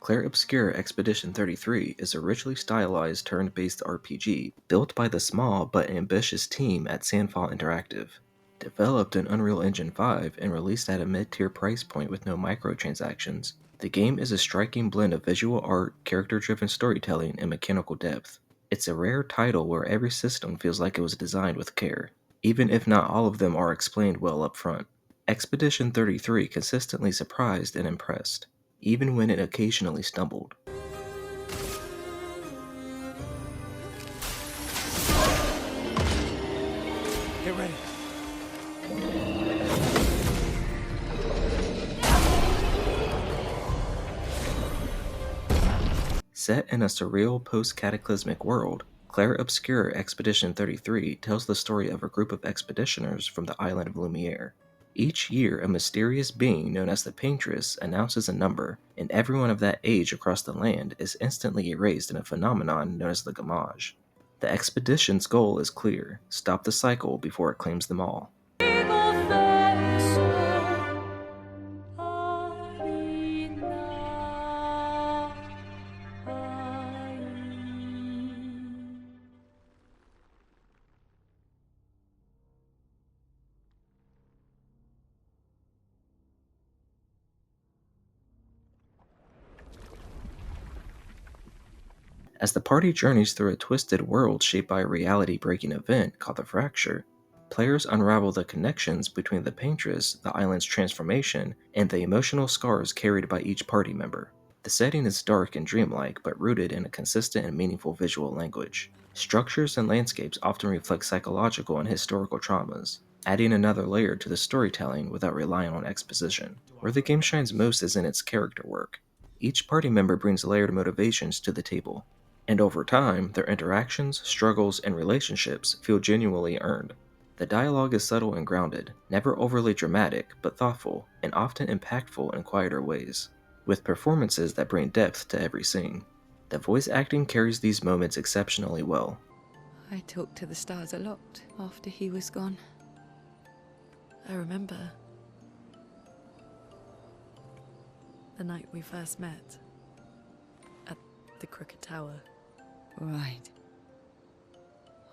Clair Obscur Expedition 33 is a richly stylized turn-based RPG built by the small but ambitious team at Sandfall Interactive. Developed in Unreal Engine 5 and released at a mid-tier price point with no microtransactions, the game is a striking blend of visual art, character-driven storytelling, and mechanical depth. It's a rare title where every system feels like it was designed with care, even if not all of them are explained well up front. Expedition 33 consistently surprised and impressed, even when it occasionally stumbled. Get ready. Set in a surreal post-cataclysmic world, Clair Obscur Expedition 33 tells the story of a group of expeditioners from the island of Lumiere. Each year, a mysterious being known as the Paintress announces a number, and everyone of that age across the land is instantly erased in a phenomenon known as the Gamage. The expedition's goal is clear: stop the cycle before it claims them all. As the party journeys through a twisted world shaped by a reality-breaking event called the Fracture, players unravel the connections between the Paintress, the island's transformation, and the emotional scars carried by each party member. The setting is dark and dreamlike, but rooted in a consistent and meaningful visual language. Structures and landscapes often reflect psychological and historical traumas, adding another layer to the storytelling without relying on exposition. Where the game shines most is in its character work. Each party member brings layered motivations to the table, and over time, their interactions, struggles, and relationships feel genuinely earned. The dialogue is subtle and grounded, never overly dramatic, but thoughtful, and often impactful in quieter ways, with performances that bring depth to every scene. The voice acting carries these moments exceptionally well. I talked to the stars a lot after he was gone. I remember the night we first met at the Crooked Tower. Right.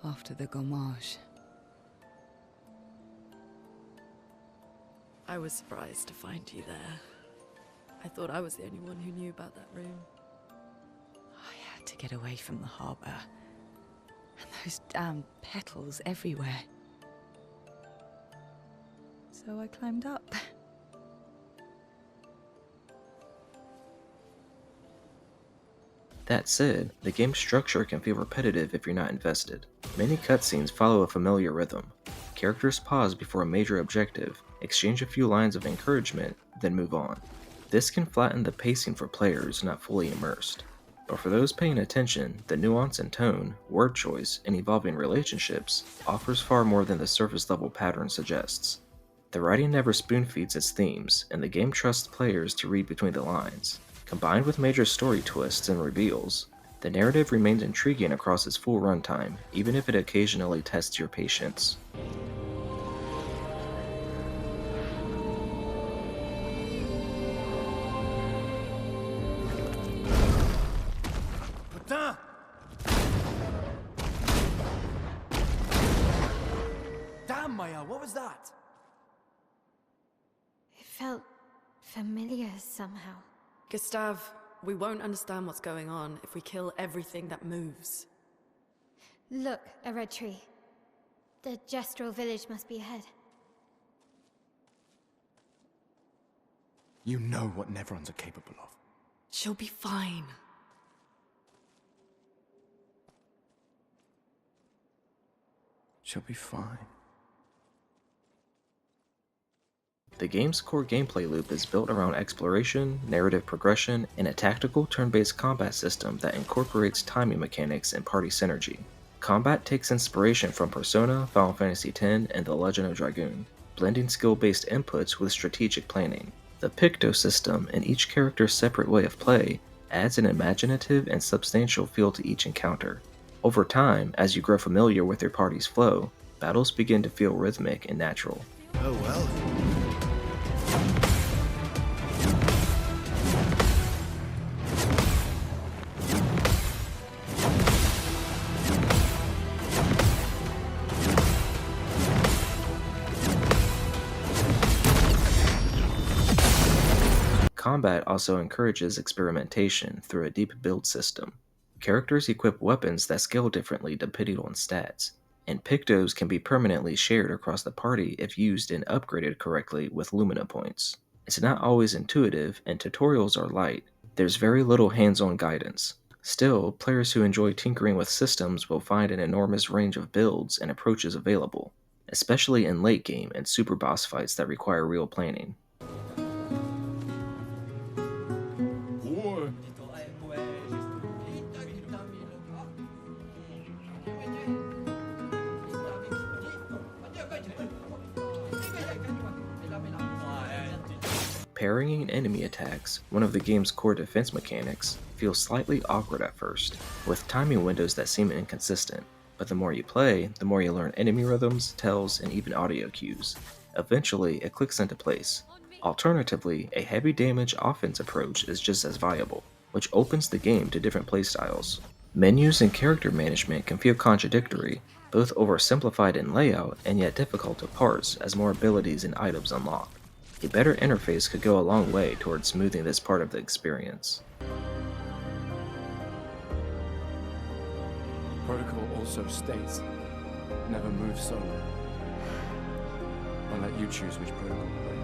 After the Gamage. I was surprised to find you there. I thought I was the only one who knew about that room. I had to get away from the harbor. And those damn petals everywhere. So I climbed up. That said, the game's structure can feel repetitive if you're not invested. Many cutscenes follow a familiar rhythm. Characters pause before a major objective, exchange a few lines of encouragement, then move on. This can flatten the pacing for players not fully immersed. But for those paying attention, the nuance in tone, word choice, and evolving relationships offers far more than the surface-level pattern suggests. The writing never spoon-feeds its themes, and the game trusts players to read between the lines. Combined with major story twists and reveals, the narrative remains intriguing across its full runtime, even if it occasionally tests your patience. Putain! Damn, Maya, what was that? It felt familiar somehow. Gustave, we won't understand what's going on if we kill everything that moves. Look, a red tree. The gestural village must be ahead. You know what Neverons are capable of. She'll be fine. She'll be fine. The game's core gameplay loop is built around exploration, narrative progression, and a tactical turn-based combat system that incorporates timing mechanics and party synergy. Combat takes inspiration from Persona, Final Fantasy X, and The Legend of Dragoon, blending skill-based inputs with strategic planning. The Picto system, and each character's separate way of play, adds an imaginative and substantial feel to each encounter. Over time, as you grow familiar with your party's flow, battles begin to feel rhythmic and natural. Oh well. Combat also encourages experimentation through a deep build system. Characters equip weapons that scale differently depending on stats, and Pictos can be permanently shared across the party if used and upgraded correctly with Lumina points. It's not always intuitive, and tutorials are light. There's very little hands-on guidance. Still, players who enjoy tinkering with systems will find an enormous range of builds and approaches available, especially in late game and super boss fights that require real planning. Parrying enemy attacks, one of the game's core defense mechanics, feels slightly awkward at first, with timing windows that seem inconsistent, but the more you play, the more you learn enemy rhythms, tells, and even audio cues. Eventually, it clicks into place. Alternatively, a heavy damage offense approach is just as viable, which opens the game to different playstyles. Menus and character management can feel contradictory, both oversimplified in layout and yet difficult to parse as more abilities and items unlock. A better interface could go a long way towards smoothing this part of the experience. Protocol also states, never move solo. I'll let you choose which protocol to break.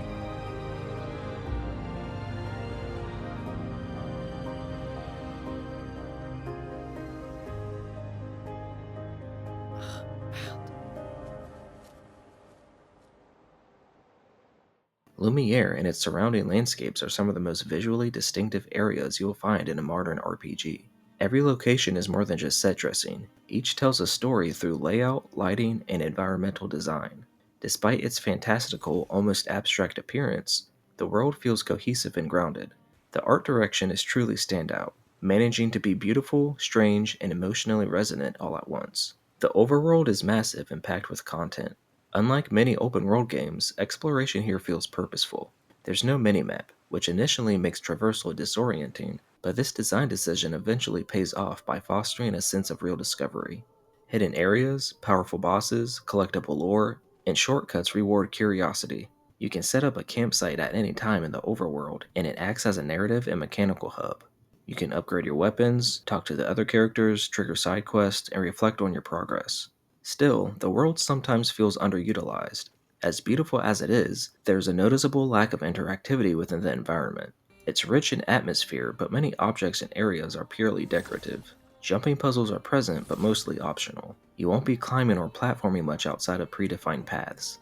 Lumiere and its surrounding landscapes are some of the most visually distinctive areas you'll find in a modern RPG. Every location is more than just set dressing. Each tells a story through layout, lighting, and environmental design. Despite its fantastical, almost abstract appearance, the world feels cohesive and grounded. The art direction is truly standout, managing to be beautiful, strange, and emotionally resonant all at once. The overworld is massive and packed with content. Unlike many open-world games, exploration here feels purposeful. There's no minimap, which initially makes traversal disorienting, but this design decision eventually pays off by fostering a sense of real discovery. Hidden areas, powerful bosses, collectible lore, and shortcuts reward curiosity. You can set up a campsite at any time in the overworld, and it acts as a narrative and mechanical hub. You can upgrade your weapons, talk to the other characters, trigger side quests, and reflect on your progress. Still, the world sometimes feels underutilized. As beautiful as it is, there's a noticeable lack of interactivity within the environment. It's rich in atmosphere, but many objects and areas are purely decorative. Jumping puzzles are present, but mostly optional. You won't be climbing or platforming much outside of predefined paths.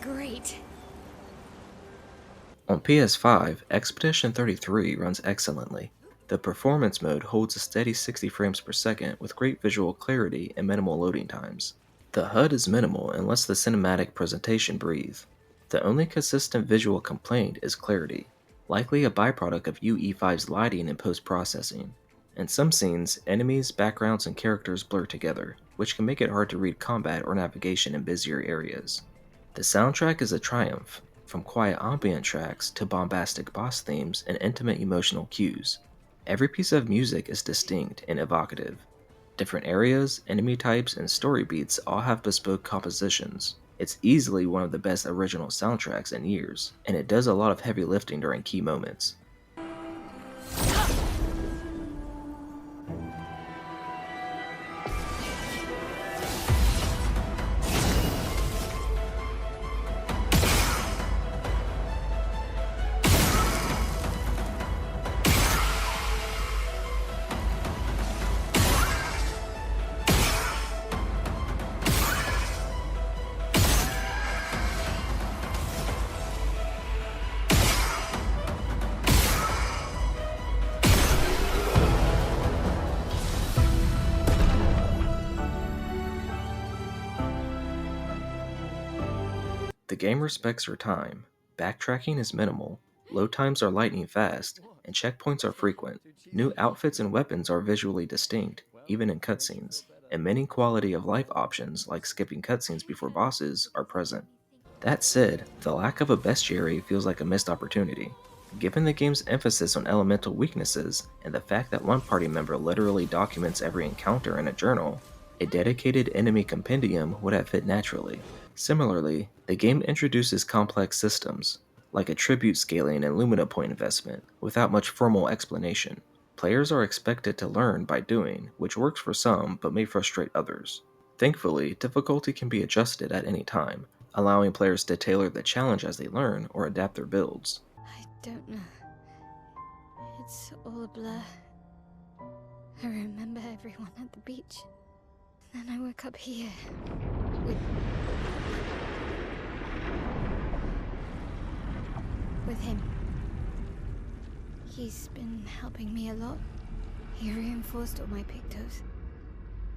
Great. On PS5, Expedition 33 runs excellently. The performance mode holds a steady 60 frames per second with great visual clarity and minimal loading times. The HUD is minimal and lets the cinematic presentation breathe. The only consistent visual complaint is clarity, likely a byproduct of UE5's lighting and post-processing. In some scenes, enemies, backgrounds, and characters blur together, which can make it hard to read combat or navigation in busier areas. The soundtrack is a triumph, from quiet ambient tracks to bombastic boss themes and intimate emotional cues. Every piece of music is distinct and evocative. Different areas, enemy types, and story beats all have bespoke compositions. It's easily one of the best original soundtracks in years, and it does a lot of heavy lifting during key moments. The game respects your time. Backtracking is minimal, load times are lightning fast, and checkpoints are frequent. New outfits and weapons are visually distinct, even in cutscenes, and many quality of life options like skipping cutscenes before bosses are present. That said, the lack of a bestiary feels like a missed opportunity. Given the game's emphasis on elemental weaknesses and the fact that one party member literally documents every encounter in a journal, a dedicated enemy compendium would have fit naturally. Similarly, the game introduces complex systems, like attribute scaling and Lumina point investment, without much formal explanation. Players are expected to learn by doing, which works for some but may frustrate others. Thankfully, difficulty can be adjusted at any time, allowing players to tailor the challenge as they learn or adapt their builds. I don't know. It's all a blur. I remember everyone at the beach. Then I woke up here. With him. He's been helping me a lot. He reinforced all my pictos.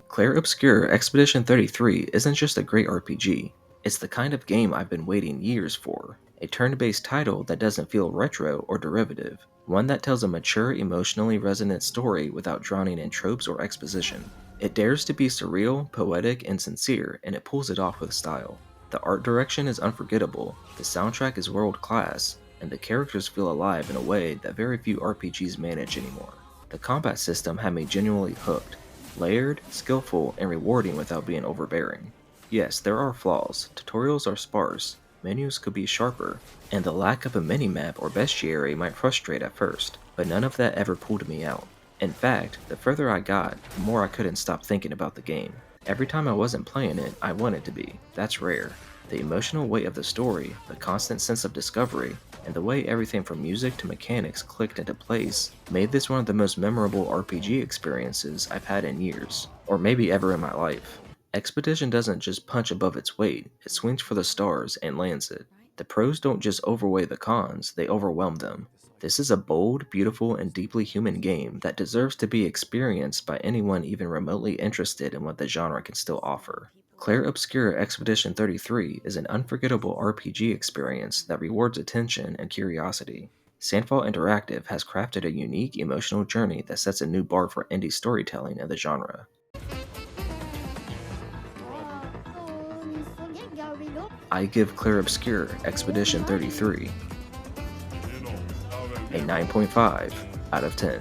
Clair Obscur Expedition 33 isn't just a great RPG, it's the kind of game I've been waiting years for. A turn-based title that doesn't feel retro or derivative, one that tells a mature, emotionally resonant story without drowning in tropes or exposition. It dares to be surreal, poetic, and sincere, and it pulls it off with style. The art direction is unforgettable, the soundtrack is world-class, and the characters feel alive in a way that very few RPGs manage anymore. The combat system had me genuinely hooked, layered, skillful, and rewarding without being overbearing. Yes, there are flaws, tutorials are sparse, menus could be sharper, and the lack of a minimap or bestiary might frustrate at first, but none of that ever pulled me out. In fact, the further I got, the more I couldn't stop thinking about the game. Every time I wasn't playing it, I wanted to be. That's rare. The emotional weight of the story, the constant sense of discovery, and the way everything from music to mechanics clicked into place made this one of the most memorable RPG experiences I've had in years, or maybe ever in my life. Expedition doesn't just punch above its weight, it swings for the stars and lands it. The pros don't just overweigh the cons, they overwhelm them. This is a bold, beautiful, and deeply human game that deserves to be experienced by anyone even remotely interested in what the genre can still offer. Clair Obscur Expedition 33 is an unforgettable RPG experience that rewards attention and curiosity. Sandfall Interactive has crafted a unique emotional journey that sets a new bar for indie storytelling in the genre. I give Clair Obscur Expedition 33 a 9.5 out of 10.